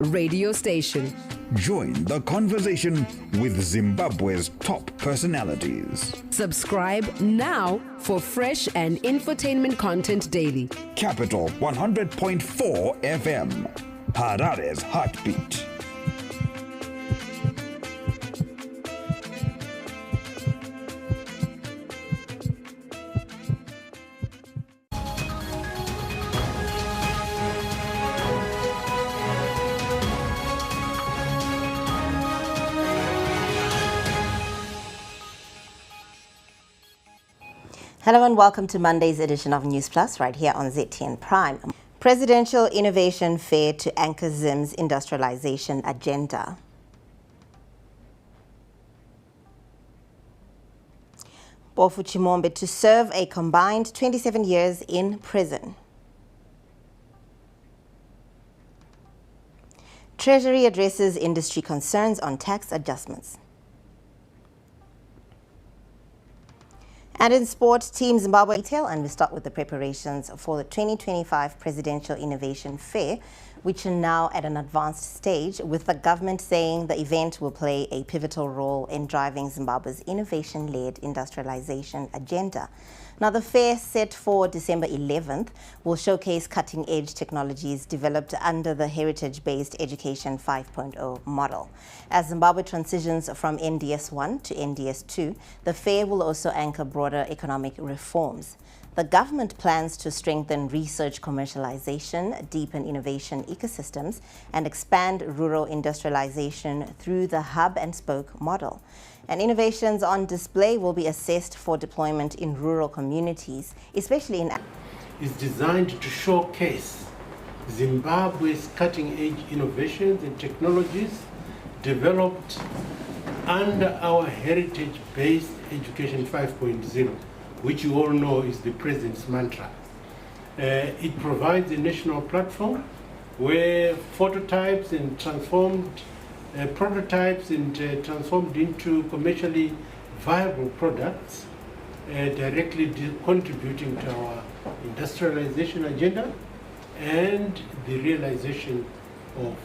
radio station. Join the conversation with Zimbabwe's top personalities. Subscribe now for fresh and infotainment content daily. Capital 100.4 FM, Harare's heartbeat. Hello and welcome to Monday's edition of Newsplus right here on ZTN Prime. Presidential Innovation Fair to anchor Zim's industrialization agenda. Bofu Chimombe to serve a combined 27 years in prison. Treasury addresses industry concerns on tax adjustments. And in sport, Team Zimbabwe detail, and we start with the preparations for the 2025 Presidential Innovation Fair, which are now at an advanced stage, with the government saying the event will play a pivotal role in driving Zimbabwe's innovation-led industrialization agenda. Now, the fair, set for December 11th, will showcase cutting-edge technologies developed under the heritage-based Education 5.0 model. As Zimbabwe transitions from NDS 1 to NDS 2, the fair will also anchor broader economic reforms. The government plans to strengthen research commercialization, deepen innovation ecosystems, and expand rural industrialization through the hub-and-spoke model. And innovations on display will be assessed for deployment in rural communities, especially in... It's designed to showcase Zimbabwe's cutting-edge innovations and technologies developed under our heritage-based Education 5.0, which you all know is the President's mantra. It provides a national platform where prototypes and transformed into commercially viable products, directly contributing to our industrialization agenda and the realization of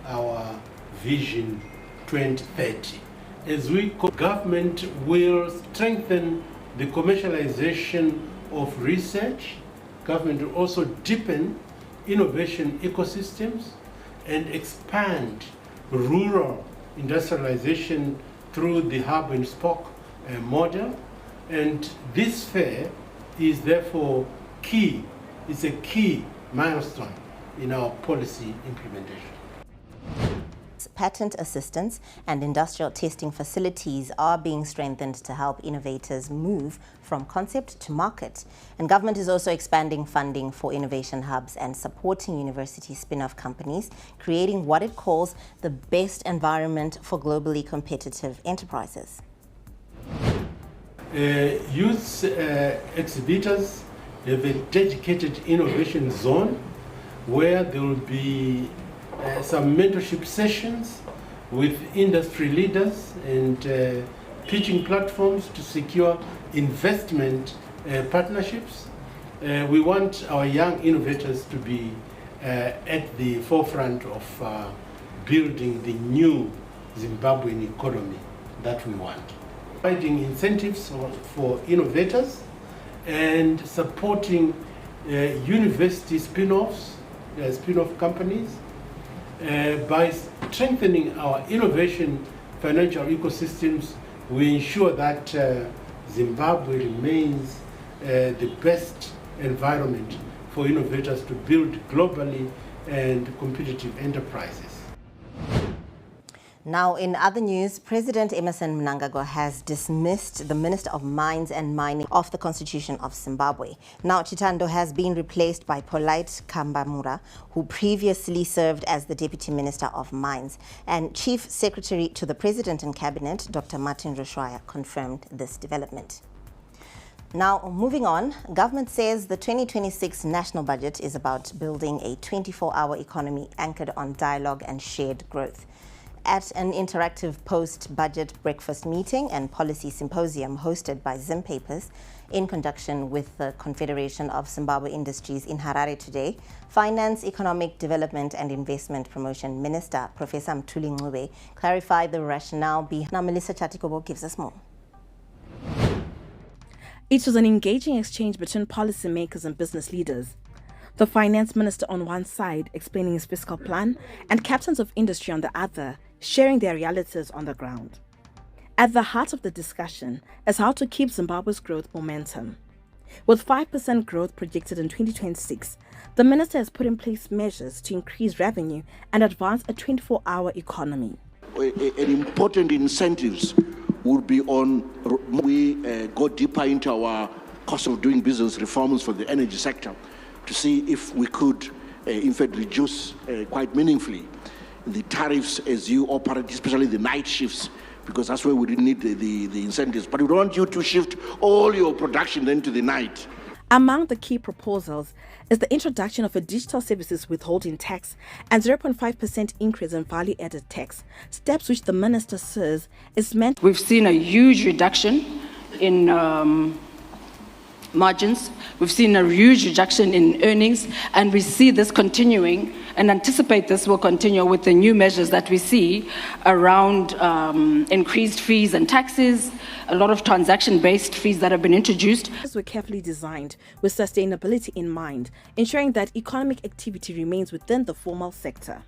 our Vision 2030. As government will strengthen the commercialization of research, government will also deepen innovation ecosystems and expand rural industrialization through the hub and spoke model. And this fair is therefore key, it's a key milestone in our policy implementation. Patent assistance and industrial testing facilities are being strengthened to help innovators move from concept to market. And government is also expanding funding for innovation hubs and supporting university spin-off companies, creating what it calls the best environment for globally competitive enterprises. Youth exhibitors have a dedicated innovation zone where there will be some mentorship sessions with industry leaders and pitching platforms to secure investment partnerships. We want our young innovators to be at the forefront of building the new Zimbabwean economy that we want. Providing incentives for innovators and supporting university spin-offs, spin-off companies, by strengthening our innovation financial ecosystems. We ensure that Zimbabwe remains the best environment for innovators to build globally and competitive enterprises. Now, in other news, President Emmerson Mnangagwa has dismissed the Minister of Mines and Mining of the Constitution of Zimbabwe. Now, Chitando has been replaced by Polite Kambamura, who previously served as the Deputy Minister of Mines. And Chief Secretary to the President and Cabinet, Dr. Martin Rushwaya, confirmed this development. Now, moving on, government says the 2026 national budget is about building a 24-hour economy anchored on dialogue and shared growth. At an interactive post-budget breakfast meeting and policy symposium hosted by Zim Papers in conjunction with the Confederation of Zimbabwe Industries in Harare today, Finance, Economic Development and Investment Promotion Minister Professor Mthuli Ncube clarified the rationale behind. Now Melissa Chatikobo gives us more. It was an engaging exchange between policymakers and business leaders. The finance minister on one side explaining his fiscal plan and captains of industry on the other sharing their realities on the ground. At the heart of the discussion is how to keep Zimbabwe's growth momentum. With 5% growth projected in 2026, the minister has put in place measures to increase revenue and advance a 24-hour economy. An important incentives would be on we go deeper into our cost of doing business reforms for the energy sector to see if we could, in fact, reduce quite meaningfully the tariffs as you operate, especially the night shifts, because that's where we really need the incentives. But we don't want you to shift all your production then to the night. Among the key proposals is the introduction of a digital services withholding tax and 0.5% increase in value-added tax, steps which the minister says is meant. We've seen a huge reduction in margins. We've seen a huge reduction in earnings, and we see this continuing and anticipate this will continue with the new measures that we see around increased fees and taxes, a lot of transaction-based fees that have been introduced. These were carefully designed with sustainability in mind, ensuring that economic activity remains within the formal sector.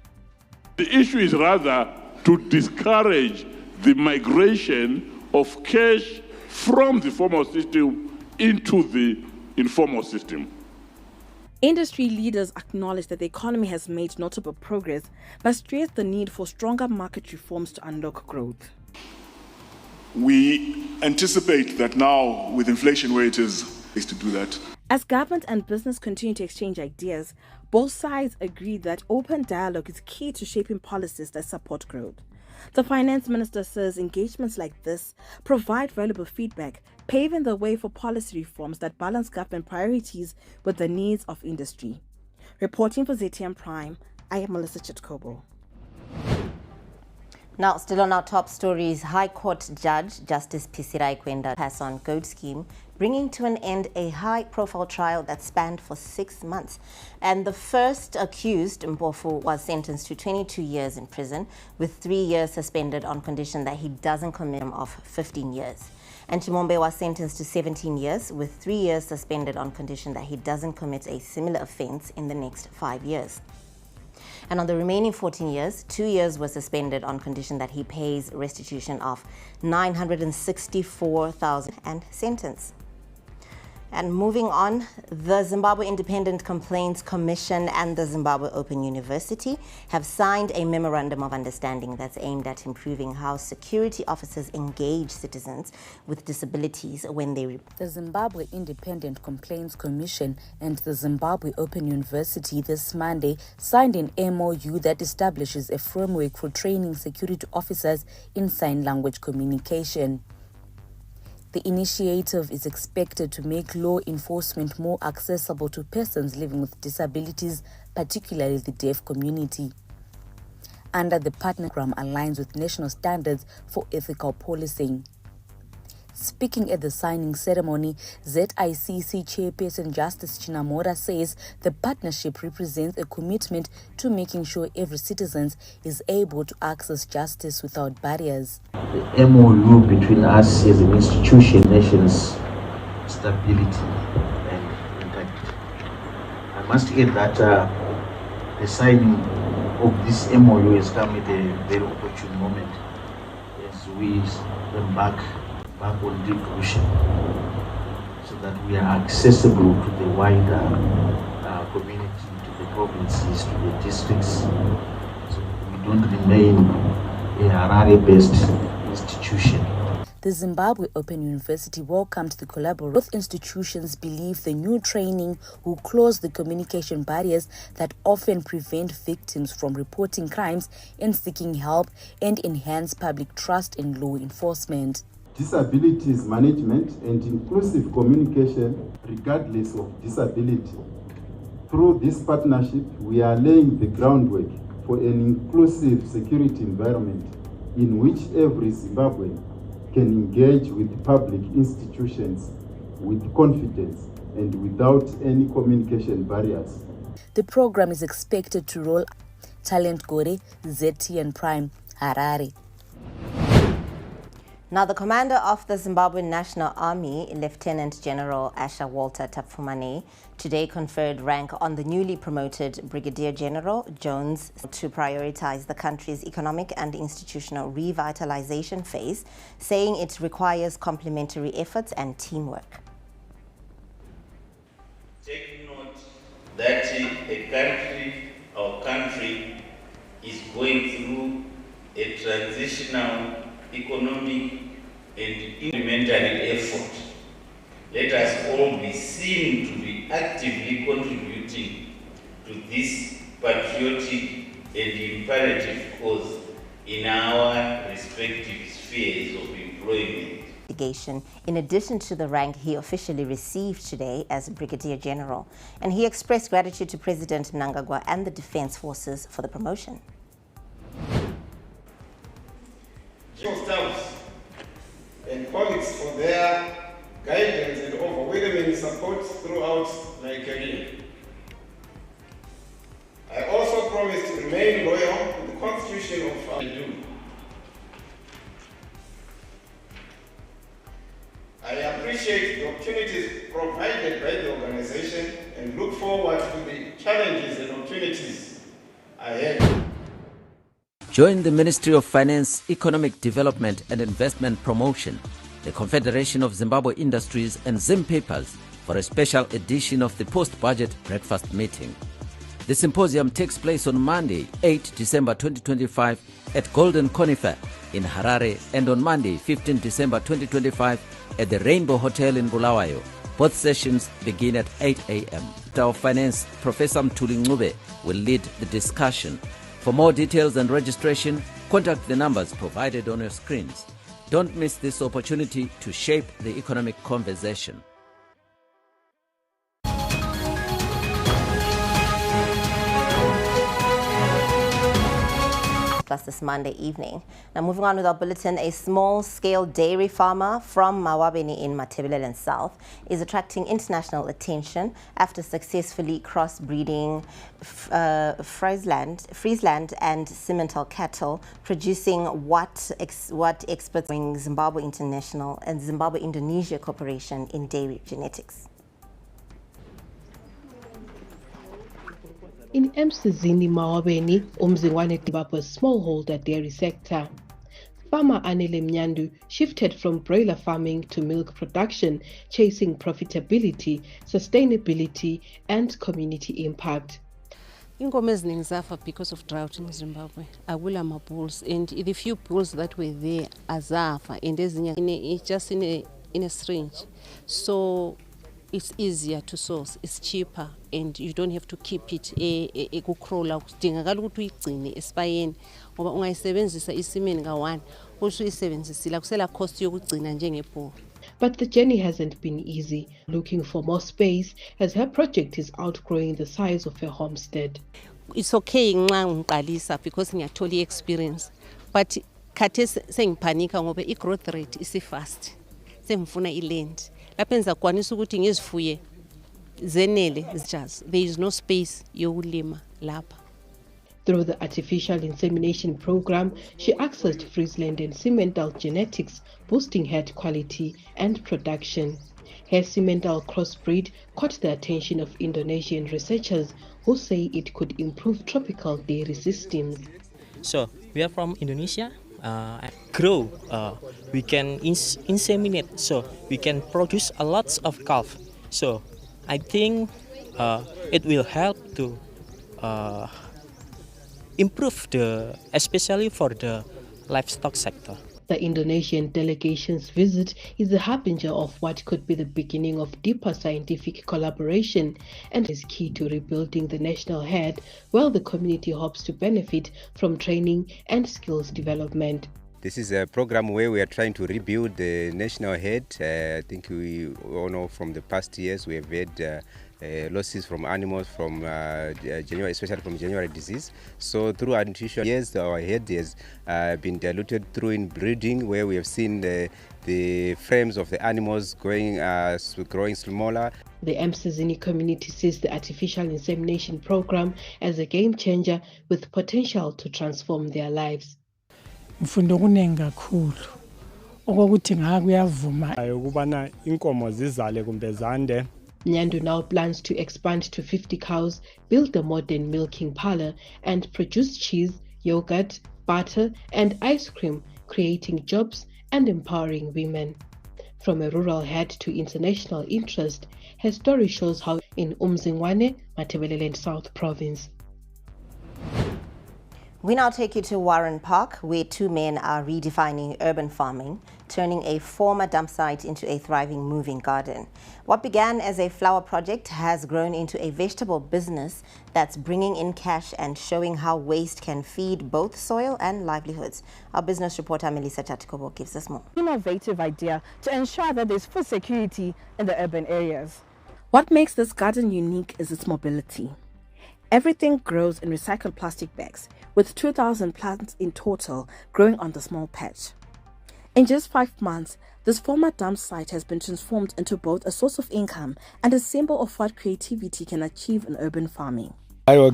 The issue is rather to discourage the migration of cash from the formal system into the informal system. Industry leaders acknowledge that the economy has made notable progress, but stress the need for stronger market reforms to unlock growth. We anticipate that now, with inflation where it is to do that. As government and business continue to exchange ideas, both sides agree that open dialogue is key to shaping policies that support growth. The finance minister says engagements like this provide valuable feedback, paving the way for policy reforms that balance government priorities with the needs of industry. Reporting for ZTM Prime, I am Melissa Chatikobo. Now, still on our top stories, High Court Judge Justice Pisirai Kwenda passed on goat scheme, bringing to an end a high-profile trial that spanned for 6 months. And the first accused, Mpofu, was sentenced to 22 years in prison, with 3 years suspended on condition that he doesn't commit of 15 years. And Chimombe was sentenced to 17 years, with 3 years suspended on condition that he doesn't commit a similar offence in the next 5 years. And on the remaining 14 years, 2 years were suspended on condition that he pays restitution of 964,000 and sentence. And moving on, the Zimbabwe Independent Complaints Commission and the Zimbabwe Open University have signed a memorandum of understanding that's aimed at improving how security officers engage citizens with disabilities when they report. The Zimbabwe Independent Complaints Commission and the Zimbabwe Open University this Monday signed an MOU that establishes a framework for training security officers in sign language communication. The initiative is expected to make law enforcement more accessible to persons living with disabilities, particularly the deaf community. Under the partner program aligns with national standards for ethical policing. Speaking at the signing ceremony, ZICC chairperson Justice Chinamora says the partnership represents a commitment to making sure every citizen is able to access justice without barriers. The MOU between us as an institution, nation's stability and integrity. I must add that the signing of this MOU has come at a very opportune moment as we embark on devolution, so that we are accessible to the wider community, to the provinces, to the districts, so we don't remain a Harare-based institution. The Zimbabwe Open University welcomed the collaboration. Both institutions believe the new training will close the communication barriers that often prevent victims from reporting crimes and seeking help, and enhance public trust in law enforcement. Disabilities management and inclusive communication regardless of disability. Through this partnership, we are laying the groundwork for an inclusive security environment in which every Zimbabwean can engage with public institutions with confidence and without any communication barriers. The program is expected to roll Talent Gore, ZTN Prime, Harare. Now, the commander of the Zimbabwean National Army, Lieutenant General Asha Walter Tapfumane, today conferred rank on the newly promoted Brigadier General Jones to prioritize the country's economic and institutional revitalization phase, saying it requires complementary efforts and teamwork. Take note that our country is going through a transitional economic and implementary effort. Let us all be seen to be actively contributing to this patriotic and imperative cause in our respective spheres of employment. In addition to the rank he officially received today as Brigadier General, and he expressed gratitude to President Mnangagwa and the Defense Forces for the promotion. Staffs and colleagues for their guidance and overwhelming support throughout my career. I also promise to remain loyal to the Constitution of our do. I appreciate the opportunities provided by the organization and look forward to the challenges and opportunities ahead. Join the Ministry of Finance, Economic Development and Investment Promotion, the Confederation of Zimbabwe Industries and Zim Papers for a special edition of the post-budget breakfast meeting. The symposium takes place on Monday, 8 December 2025 at Golden Conifer in Harare and on Monday, 15 December 2025 at the Rainbow Hotel in Bulawayo. Both sessions begin at 8 a.m. Our Finance, Professor Mthuli Ncube, will lead the discussion. For more details and registration, contact the numbers provided on your screens. Don't miss this opportunity to shape the economic conversation. Plus this Monday evening. Now, moving on with our bulletin, a small-scale dairy farmer from Mawabeni in Matabeleland South is attracting international attention after successfully crossbreeding Friesland and Simmental cattle, producing what experts bring Zimbabwe International and Zimbabwe Indonesia Corporation in dairy genetics. In Emsizini Mawabeni, umzingwane Zimbabwe's smallholder dairy sector. Farmer Anele Mnyandu shifted from broiler farming to milk production, chasing profitability, sustainability, and community impact. Inkomo eziningi zafa because of drought in Zimbabwe. Akula ma-bulls, and the few bulls that were there azafa, and ezinye just in a syringe. So it's easier to source, it's cheaper, and you don't have to keep it ekukrola kudingakala ukuthi uyigcine esipayeni ngoba ungayisebenzisa isimeni ka1 usho uyisebenzisila kusela cost yokugcina njengebhola. But the journey hasn't been easy, looking for more space as her project is outgrowing the size of her homestead. It's okay nxa ngiqalisa because ngiyathola experience, but khathe sengiphanika ngoba i-growth rate is fast. Sengifuna iland. Lapho ngizakwanisa ukuthi ngizifuye zenele just. There is no space yokulima lapha. Through the artificial insemination program, she accessed Friesland and Simmental genetics, boosting herd quality and production. Her Simmental crossbreed caught the attention of Indonesian researchers who say it could improve tropical dairy systems. So, we are from Indonesia. We can inseminate, so we can produce a lot of calf. So I think it will help to improve especially for the livestock sector. The Indonesian delegation's visit is a harbinger of what could be the beginning of deeper scientific collaboration and is key to rebuilding the national herd, while the community hopes to benefit from training and skills development. This is a program where we are trying to rebuild the national herd. I think we all know from the past years we have had losses from animals, from January, especially from January disease. So through nutrition, yes, our head has been diluted through inbreeding, where we have seen the frames of the animals growing smaller. The Msizini community sees the artificial insemination program as a game changer with potential to transform their lives. Mfundo kunengi kakhulu okokuthi ngakuyavuma ukubana inkomo zizale kumbe zande. Nyandu now plans to expand to 50 cows, build a modern milking parlor, and produce cheese, yogurt, butter, and ice cream, creating jobs and empowering women. From a rural head to international interest, her story shows how in Umzingwane, Matabeleland South Province. We now take you to Warren Park, where two men are redefining urban farming, turning a former dump site into a thriving moving garden. What began as a flower project has grown into a vegetable business that's bringing in cash and showing how waste can feed both soil and livelihoods. Our business reporter Melissa Chatikobo gives us more. Innovative idea to ensure that there's food security in the urban areas. What makes this garden unique is its mobility. Everything grows in recycled plastic bags, with 2,000 plants in total growing on the small patch. In just 5 months, this former dump site has been transformed into both a source of income and a symbol of what creativity can achieve in urban farming. The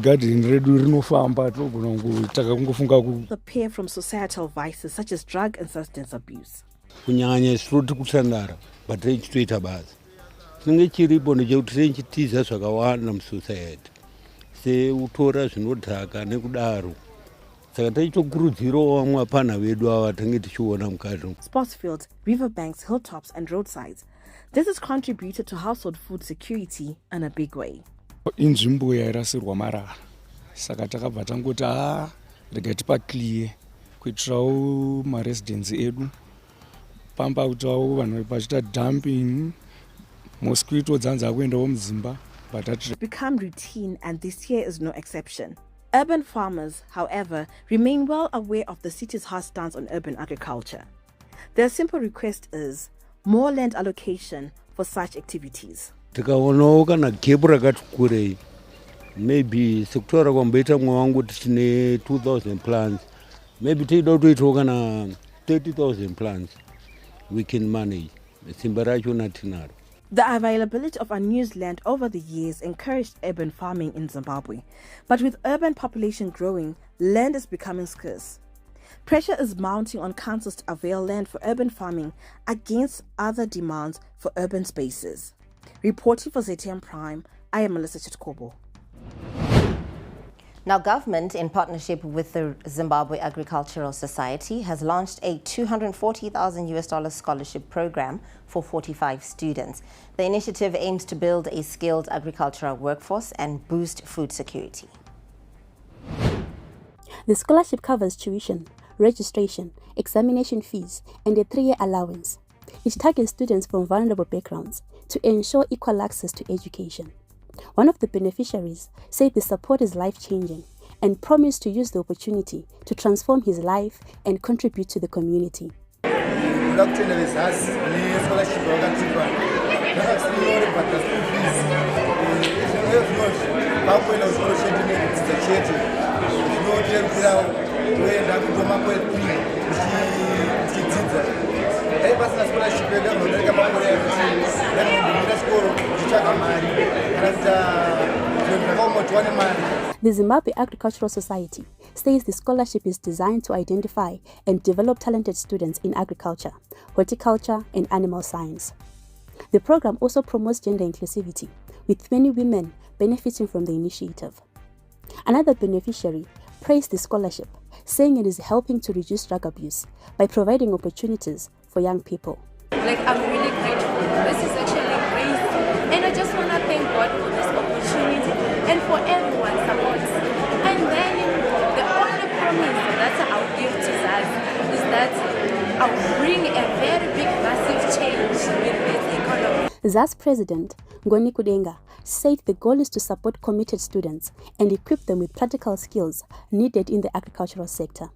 pair from societal vices such as drug and substance abuse. Sports fields, riverbanks, hilltops and roadsides. This has contributed to household food security in a big way. Inzvimbo yairasirwa marara saka takabva tangoti regai tipakliye kuitirawo maresidents edu pamba kutawo vanhu vachita dumping mosquito dzanza kuendawo mudzimba. Become routine, and this year is no exception. Urban farmers, however, remain well aware of the city's hard stance on urban agriculture. Their simple request is more land allocation for such activities. Maybe sector kwamboita mwangu tine 2,000 plants, maybe tido tuito kana 30,000 plants we can manage. The availability of unused land over the years encouraged urban farming in Zimbabwe. But with urban population growing, land is becoming scarce. Pressure is mounting on councils to avail land for urban farming against other demands for urban spaces. Reporting for ZTM Prime, I am Melissa Chitkobo. Now, government, in partnership with the Zimbabwe Agricultural Society, has launched a $240,000 scholarship program for 45 students. The initiative aims to build a skilled agricultural workforce and boost food security. The scholarship covers tuition, registration, examination fees, and a 3-year allowance. It targets students from vulnerable backgrounds to ensure equal access to education. One of the beneficiaries said the support is life-changing and promised to use the opportunity to transform his life and contribute to the community. The Zimbabwe Agricultural Society says the scholarship is designed to identify and develop talented students in agriculture, horticulture, and animal science. The program also promotes gender inclusivity, with many women benefiting from the initiative. Another beneficiary praised the scholarship, saying it is helping to reduce drug abuse by providing opportunities for young people. I'm really grateful. This is actually great. And I just want to thank God for this opportunity and for everyone's support. And then the only promise that I'll give to Zaz is that I'll bring a very big, massive change in this economy. Zaz President Ngoni Kudenga said the goal is to support committed students and equip them with practical skills needed in the agricultural sector.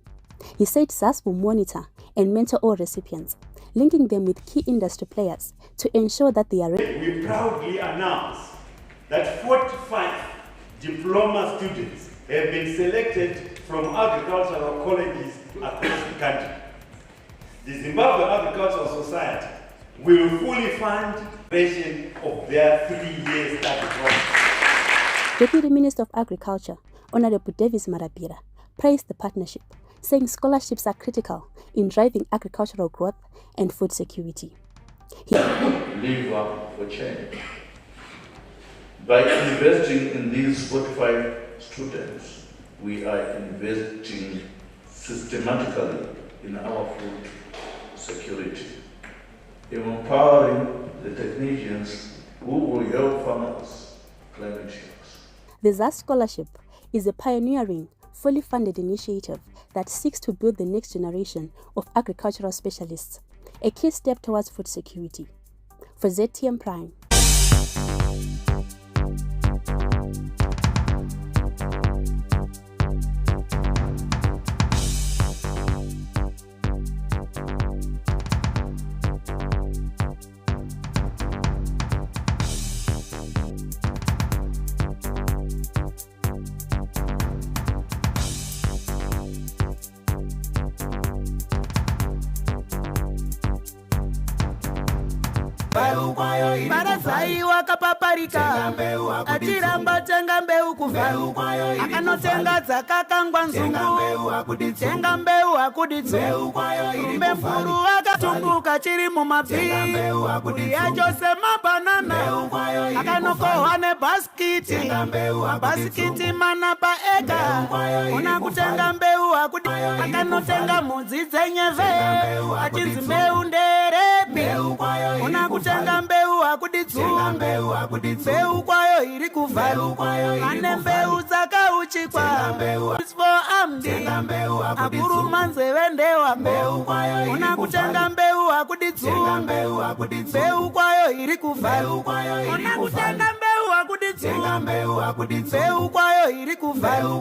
He said ZAS will monitor and mentor all recipients, linking them with key industry players to ensure that they are ready. We proudly announce that 45 diploma students have been selected from agricultural colleges across the country. The Zimbabwe Agricultural Society will fully fund the duration of their 3-year study program. Deputy Minister of Agriculture, Honorable Davis Marabira, praised the partnership, saying scholarships are critical in driving agricultural growth and food security. Lever for change. By investing in these 45 students, we are investing systematically in our food security, empowering the technicians who will help farmers climate change. The ZAS Scholarship is a pioneering, fully funded initiative that seeks to build the next generation of agricultural specialists, a key step towards food security. For ZTM Prime. Marasaiwa kapaparika achiramba tenga mbeu kuvhau akanotenga dzakakangwa nzungu tenga mbeu hakuditsu rumbe mfuru akatumbuka chiri mumabvi yacho semabanana akanokohwa nebhasikiti bhasikiti mana paeka una kutenga mbeu akanotenga mhodzi dzenyeve achinzi mbeu nderepi una kutenga mbeu hakuditsu mbeu kwayo iri kuvharu ane mbeu dzakauchikwa amdi akuruma nzeve ndewa una kutenga mbeu hakuditsu mbeu kwayo iri kuvharu una kutenga mbeu hakuditsu mbeu kwayo iri kuvharu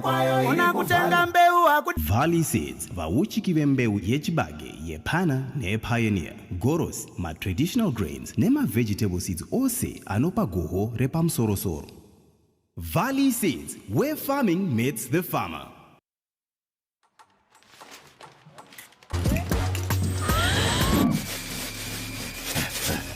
una kutenga mbeu Valley Seeds vauchiki vembeu yechibage yepana nepioneer goros ma-traditional grains nema-vegetable seeds ose anopa goho repamusorosoro. Valley Seeds, where farming meets the farmer.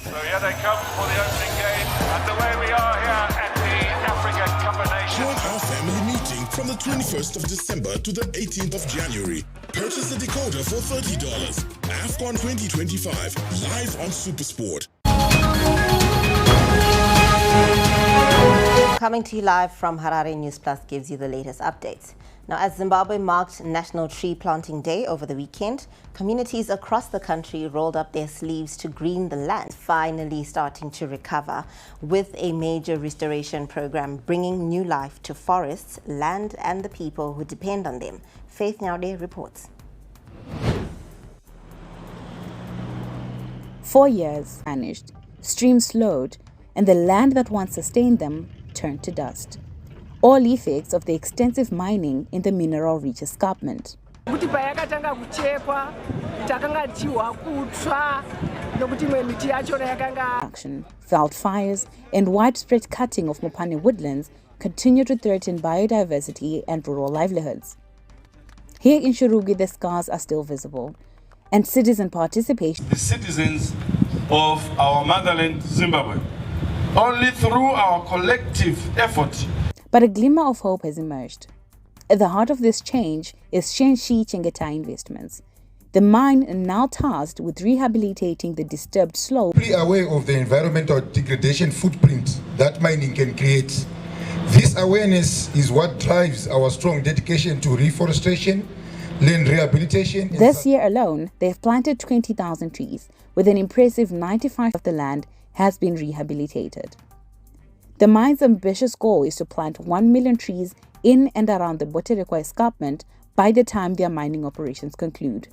So here they come for the opening game, and away we are here at the African Cup of Nations. Join our family meeting from the 21st of December to the 18th of January. Purchase a decoder for $30. AFCON 2025, live on Supersport. Coming to you live from Harare, Newsplus gives you the latest updates. Now, as Zimbabwe marked National Tree Planting Day over the weekend, communities across the country rolled up their sleeves to green the land, finally starting to recover with a major restoration program bringing new life to forests, land and the people who depend on them. Faith Nyaude reports. 4 years vanished, streams slowed, and the land that once sustained them turned to dust. All effects of the extensive mining in the mineral-rich escarpment. Action, wildfires, and widespread cutting of Mopane woodlands continue to threaten biodiversity and rural livelihoods. Here in Shurugi, the scars are still visible, and citizen participation. The citizens of our motherland, Zimbabwe, only through our collective effort. But a glimmer of hope has emerged. At the heart of this change is Shenshi Chengeta Investments, the mine now tasked with rehabilitating the disturbed slope. Fully aware of the environmental degradation footprint that mining can create. This awareness is what drives our strong dedication to reforestation, land rehabilitation. This year alone, they've planted 20,000 trees, with an impressive 95% of the land has been rehabilitated. The mine's ambitious goal is to plant 1 million trees in and around the Boterekwa escarpment by the time their mining operations conclude.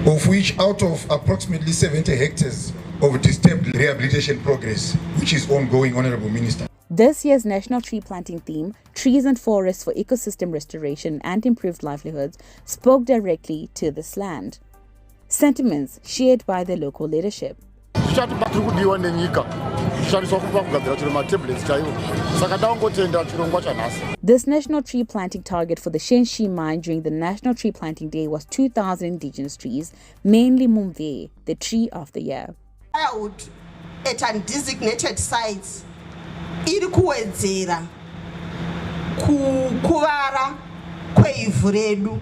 Of which, out of approximately 70 hectares of disturbed rehabilitation progress, which is ongoing, Honorable Minister. This year's national tree planting theme, Trees and Forests for Ecosystem Restoration and Improved Livelihoods, spoke directly to this land. Sentiments shared by the local leadership. zvichati tiri kudiwa nenyika kushandiswa kupa kugadzira chero matablets chaiwo saka tangotenda chirongwa chanhasi. This national tree planting target for the Shenxi mine during the National Tree Planting Day was 2,000 indigenous trees, mainly Mumve, the tree of the year. Firewood at undesignated sites iri kuwedzera kukuvara kweivhu redu,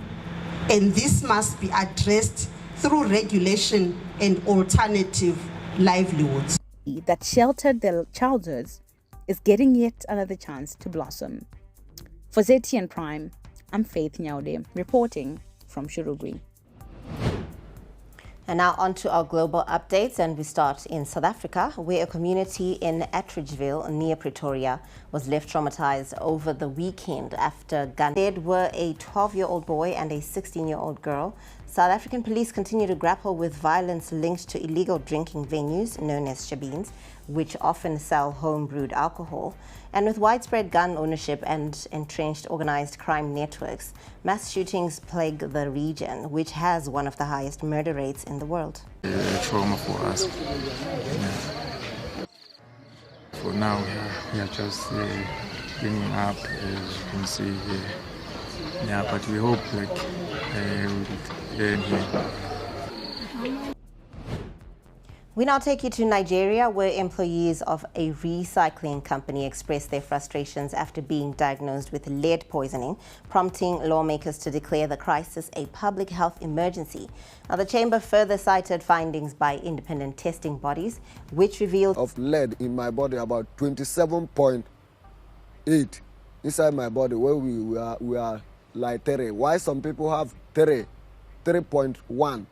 and this must be addressed through regulation and alternative livelihoods. That sheltered their childhoods is getting yet another chance to blossom. For ZTN Prime, I'm Faith Nyaude, reporting from Shurugwi. And now on to our global updates, and we start in South Africa, where a community in Atteridgeville near Pretoria was left traumatized over the weekend after guns. There were a 12-year-old boy and a 16-year-old girl. South African police continue to grapple with violence linked to illegal drinking venues known as shebeens, which often sell home-brewed alcohol. And with widespread gun ownership and entrenched organized crime networks, mass shootings plague the region, which has one of the highest murder rates in the world. Trauma for us. Yeah. For now, we are just cleaning up, as you can see here. Yeah, but we hope we'll here. We now take you to Nigeria, where employees of a recycling company expressed their frustrations after being diagnosed with lead poisoning, prompting lawmakers to declare the crisis a public health emergency. Now, the chamber further cited findings by independent testing bodies, which revealed of lead in my body about 27.8 inside my body, where we are like 30. Why some people have 3.1.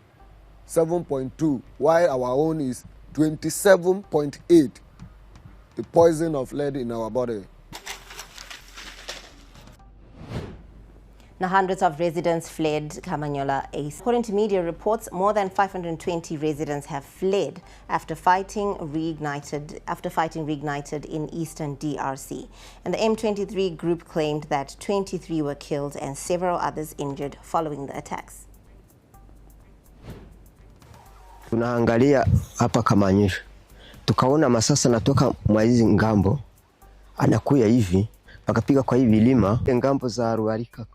7.2, while our own is 27.8, the poison of lead in our body. Now, hundreds of residents fled Kamanyola. According to media reports, more than 520 residents have fled after fighting reignited in eastern DRC. And the M23 group claimed that 23 were killed and several others injured following the attacks. Tunaangalia hapa Kamanyisho, tukaona masasa natoka mwa hizi ngambo anakuya hivi akapiga kwa hivi vilima ngambo za Ruarika,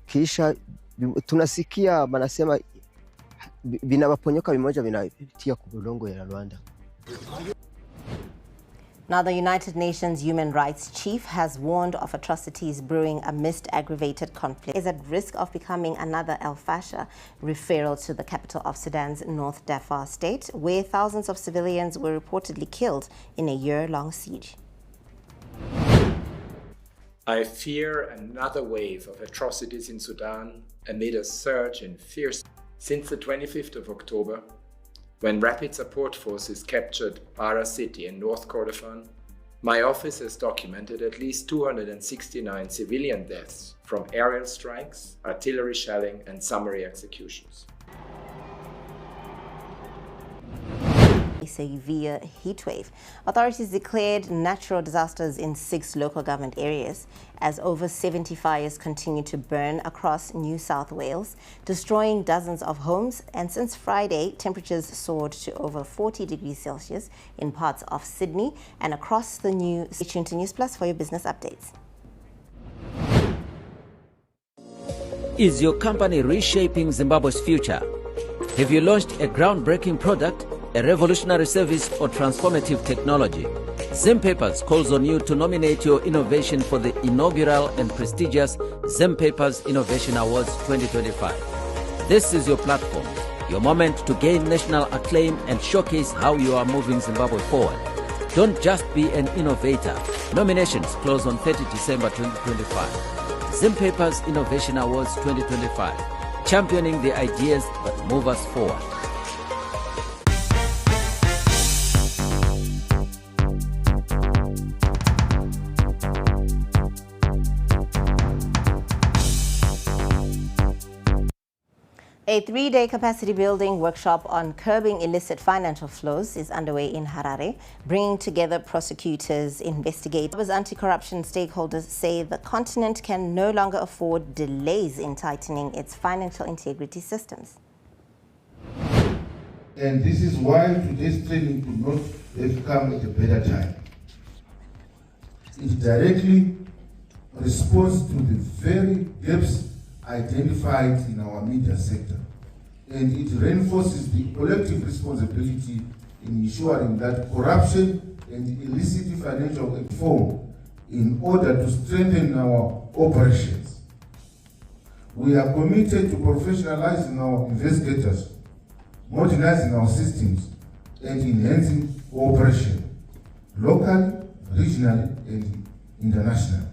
kisha tunasikia wanasema vinawaponyoka vimoja vinapitia kwa udongo ya Rwanda. Now, the United Nations Human Rights Chief has warned of atrocities brewing amidst aggravated conflict. Is at risk of becoming another El Fasher, referral to the capital of Sudan's North Darfur state, where thousands of civilians were reportedly killed in a year-long siege. I fear another wave of atrocities in Sudan amid a surge in fierce. Since the 25th of October, when Rapid Support Forces captured Bara City in North Kordofan, my office has documented at least 269 civilian deaths from aerial strikes, artillery shelling, and summary executions. A severe heatwave. Authorities declared natural disasters in 6 local government areas as over 70 fires continue to burn across New South Wales, destroying dozens of homes. And since Friday, temperatures soared to over 40 degrees Celsius in parts of Sydney and across the new. Stay tuned to Newsplus for your business updates. Is your company reshaping Zimbabwe's future? Have you launched a groundbreaking product, a revolutionary service, or transformative technology? Zim Papers calls on you to nominate your innovation for the inaugural and prestigious Zim Papers Innovation Awards 2025. This is your platform, your moment to gain national acclaim and showcase how you are moving Zimbabwe forward. Don't just be an innovator. Nominations close on 30 December 2025. Zim Papers Innovation Awards 2025, championing the ideas that move us forward. A 3-day capacity building workshop on curbing illicit financial flows is underway in Harare, bringing together prosecutors, investigators. Anti-corruption stakeholders say the continent can no longer afford delays in tightening its financial integrity systems. And this is why today's training could not have come at a better time. It directly responds to the very gaps identified in our media sector. And it reinforces the collective responsibility in ensuring that corruption and illicit financial reform in order to strengthen our operations. We are committed to professionalizing our investigators, modernizing our systems, and enhancing cooperation locally, regionally, and internationally.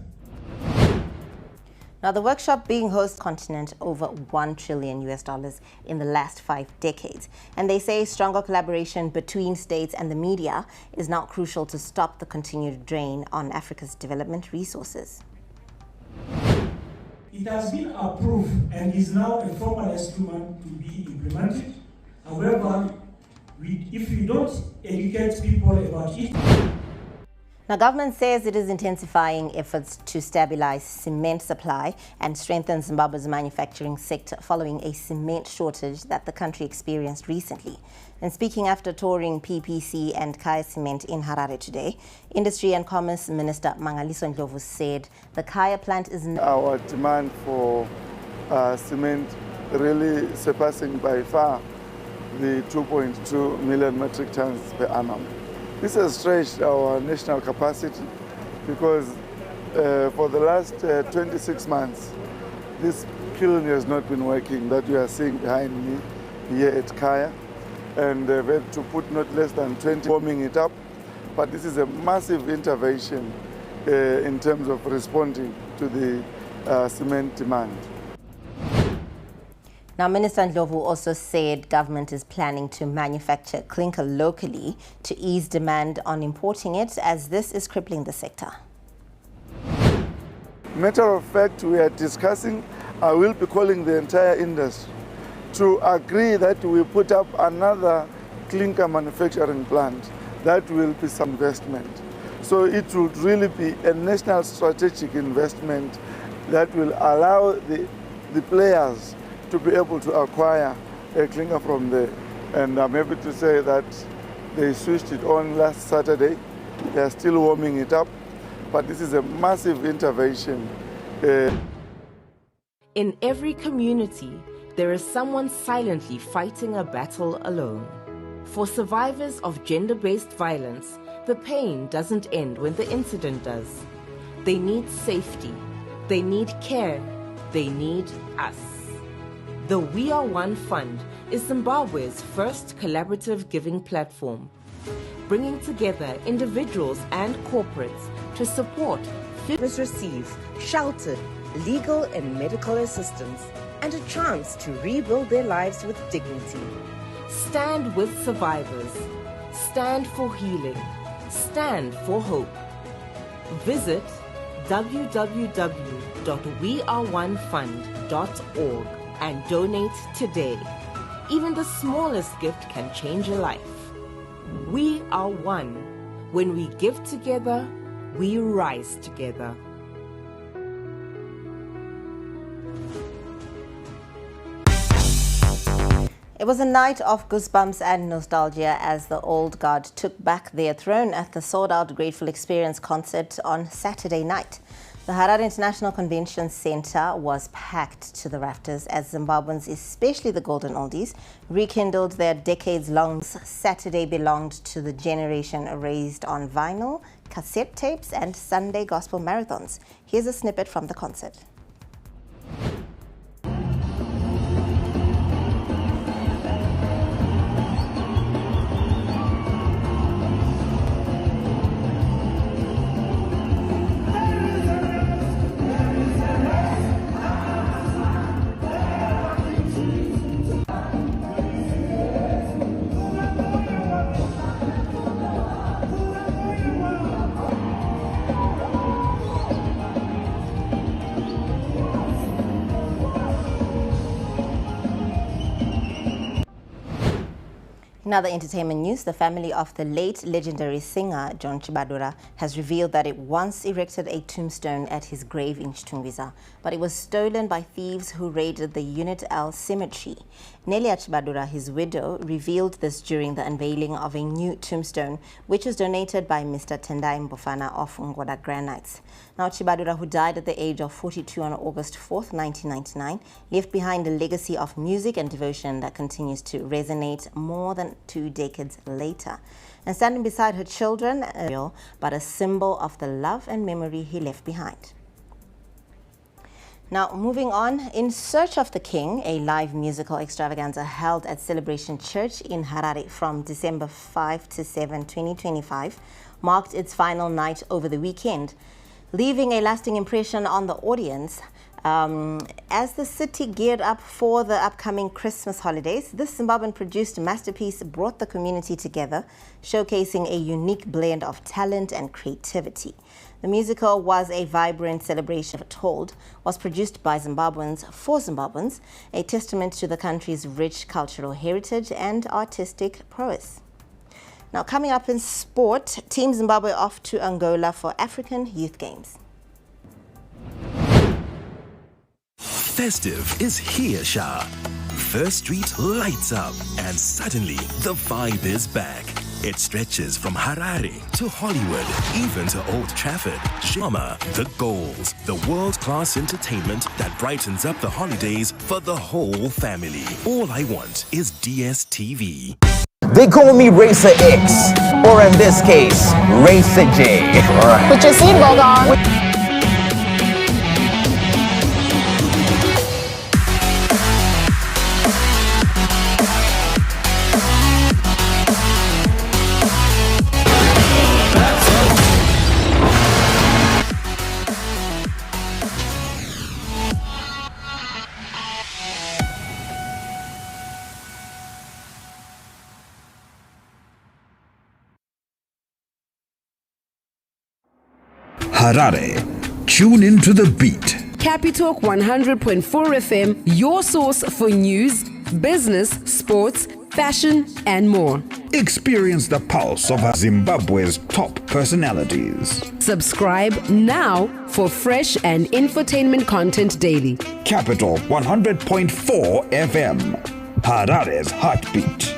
Now, the workshop being host continent over $1 trillion in the last 5 decades. And they say stronger collaboration between states and the media is now crucial to stop the continued drain on Africa's development resources. It has been approved and is now a formal instrument to be implemented. However, if we don't educate people about it. Now, government says it is intensifying efforts to stabilize cement supply and strengthen Zimbabwe's manufacturing sector following a cement shortage that the country experienced recently. And speaking after touring PPC and Kaya Cement in Harare today, Industry and Commerce Minister Mangaliso Ndlovu said the Kaya plant is... Our demand for cement really surpassing by far the 2.2 million metric tons per annum. This has stretched our national capacity because for the last 26 months, this kiln has not been working that you are seeing behind me here at Kaya. And they've had to put not less than 20 warming it up. But this is a massive intervention in terms of responding to the cement demand. Now, Minister Ndlovu also said government is planning to manufacture clinker locally to ease demand on importing it, as this is crippling the sector. Matter of fact, we are discussing, I will be calling the entire industry to agree that we put up another clinker manufacturing plant that will be some investment. So it would really be a national strategic investment that will allow the players to be able to acquire a clinker from there. And I'm happy to say that they switched it on last Saturday. They are still warming it up, but this is a massive intervention. In every community, there is someone silently fighting a battle alone. For survivors of gender-based violence, the pain doesn't end when the incident does. They need safety, they need care, they need us. The We Are One Fund is Zimbabwe's first collaborative giving platform, bringing together individuals and corporates to support families receive shelter, legal and medical assistance, and a chance to rebuild their lives with dignity. Stand with survivors. Stand for healing. Stand for hope. Visit www.weareonefund.org and donate today. Even the smallest gift can change a life. We are one. When we give together, we rise together. It was a night of goosebumps and nostalgia as the old guard took back their throne at the sold-out Grateful Experience concert on Saturday night. The Harare International Convention Center was packed to the rafters as Zimbabweans, especially the golden oldies, rekindled their decades-long. Saturday belonged to the generation raised on vinyl, cassette tapes, and Sunday gospel marathons. Here's a snippet from the concert. In other entertainment news, the family of the late legendary singer John Chibadura has revealed that it once erected a tombstone at his grave in Chitungwiza, but it was stolen by thieves who raided the Unit L cemetery. Nelia Chibadura, his widow, revealed this during the unveiling of a new tombstone, which was donated by Mr. Tendai Mbofana of Ngoda Granites. Now, Chibadura, who died at the age of 42 on August 4th, 1999, left behind a legacy of music and devotion that continues to resonate more than 2 decades later. And standing beside her children, but a symbol of the love and memory he left behind. Now, moving on, In Search of the King, a live musical extravaganza held at Celebration Church in Harare from December 5 to 7, 2025, marked its final night over the weekend, leaving a lasting impression on the audience. As the city geared up for the upcoming Christmas holidays, this Zimbabwean-produced masterpiece brought the community together, showcasing a unique blend of talent and creativity. The musical was a vibrant celebration, told, was produced by Zimbabweans for Zimbabweans, a testament to the country's rich cultural heritage and artistic prowess. Now, coming up in sport, Team Zimbabwe off to Angola for African Youth Games. Festive is here, Shah. First Street lights up, and suddenly the vibe is back. It stretches from Harare to Hollywood, even to Old Trafford. Shama, the goals, the world-class entertainment that brightens up the holidays for the whole family. All I want is DSTV. They call me Racer X, or in this case, Racer J. Put your seatbelt on. Harare, tune into the beat. Capitalk 100.4 FM, your source for news, business, sports, fashion, and more. Experience the pulse of Zimbabwe's top personalities. Subscribe now for fresh and infotainment content daily. Capital 100.4 FM, Harare's heartbeat.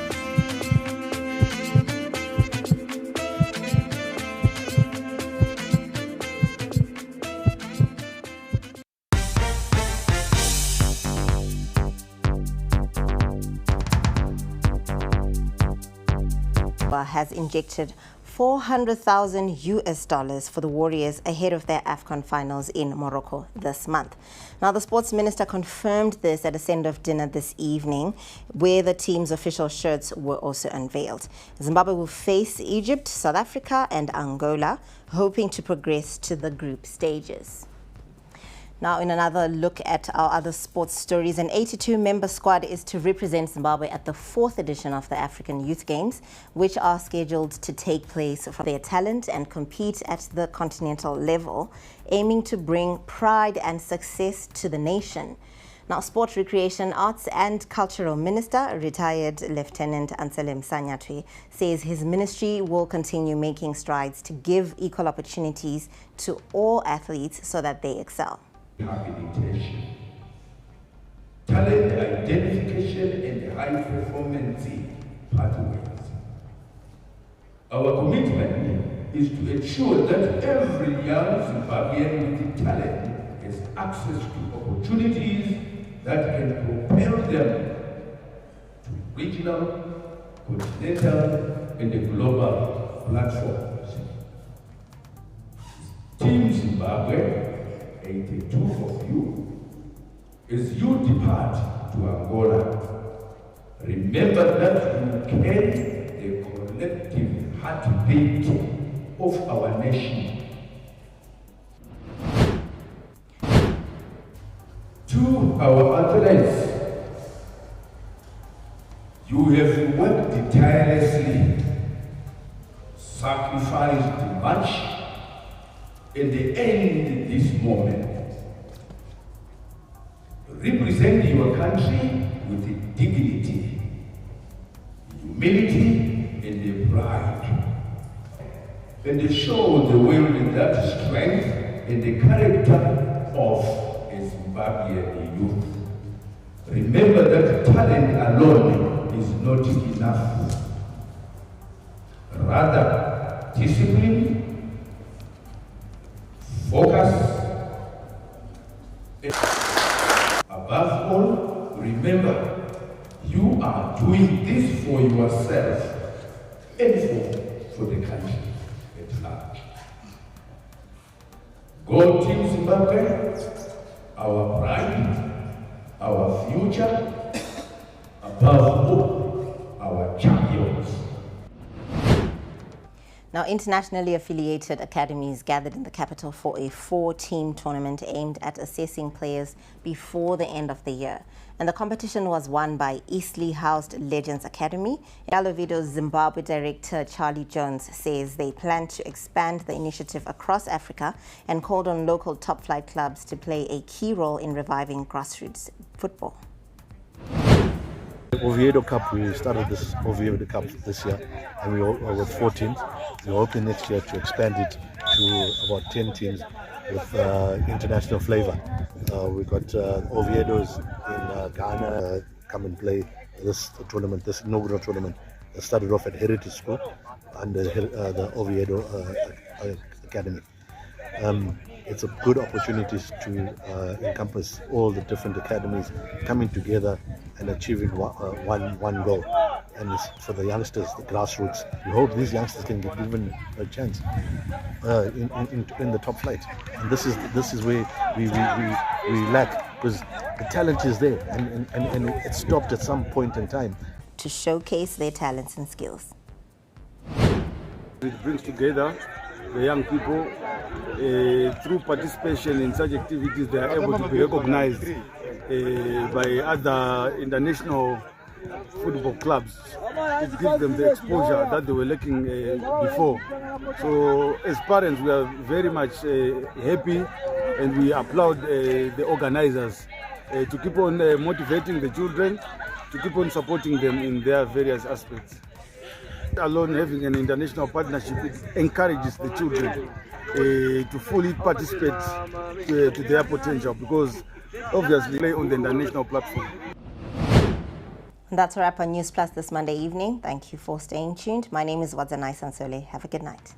Has injected $400,000 for the Warriors ahead of their AFCON finals in Morocco this month. Now, the sports minister confirmed this at a send-off dinner this evening, where the team's official shirts were also unveiled. Zimbabwe will face Egypt, South Africa, and Angola, hoping to progress to the group stages. Now, in another look at our other sports stories, an 82-member squad is to represent Zimbabwe at the 4th edition of the African Youth Games, which are scheduled to take place for their talent and compete at the continental level, aiming to bring pride and success to the nation. Now, Sport, Recreation, Arts and Cultural Minister, retired Lieutenant Anselm Sanyatwe, says his ministry will continue making strides to give equal opportunities to all athletes so that they excel. Rehabilitation, talent identification and high performance pathways. Our commitment is to ensure that every young Zimbabwean with talent has access to opportunities that can propel them to regional, continental, and global platforms. Team Zimbabwe, 82 of you, as you depart to Angola, remember that you carry the collective heartbeat of our nation. To our athletes, you have worked tirelessly, sacrificed much, and end this moment. Represent your country with dignity. You humility and the pride. And they show the world that strength and the character of a Zimbabwean youth. Remember that talent alone is not enough. Rather, discipline, focus, above all, remember, you are doing this for yourself and for the country at large. Go Team Zimbabwe, our pride, our future, above all, our champions. Now, internationally affiliated academies gathered in the capital for a 4-team tournament aimed at assessing players before the end of the year. And the competition was won by Eastleigh-housed Legends Academy. Alavido's Zimbabwe director Charlie Jones says they plan to expand the initiative across Africa and called on local top-flight clubs to play a key role in reviving grassroots football. Oviedo Cup, we started this Oviedo Cup this year, and we were with 4 teams. We're hoping next year to expand it to about 10 teams with international flavor. We got Oviedo's in Ghana come and play this tournament, this inaugural tournament. It started off at Heritage School under the Oviedo Academy. It's a good opportunity to encompass all the different academies coming together and achieving one goal. And it's for the youngsters, the grassroots. We hope these youngsters can get given a chance in the top flight. And this is where we lack, because the talent is there, and it stopped at some point in time. To showcase their talents and skills. It brings together the young people. Through participation in such activities, they are able to be recognized by other international football clubs. It gives them the exposure that they were lacking before. So as parents, we are very much happy, and we applaud the organizers to keep on motivating the children, to keep on supporting them in their various aspects. Alone having an international partnership, it encourages the children to fully participate to their potential, because obviously play on the international platform. That's a wrap on Newsplus this Monday evening. Thank you for staying tuned. My name is Wadzanai Sansole. Have a good night.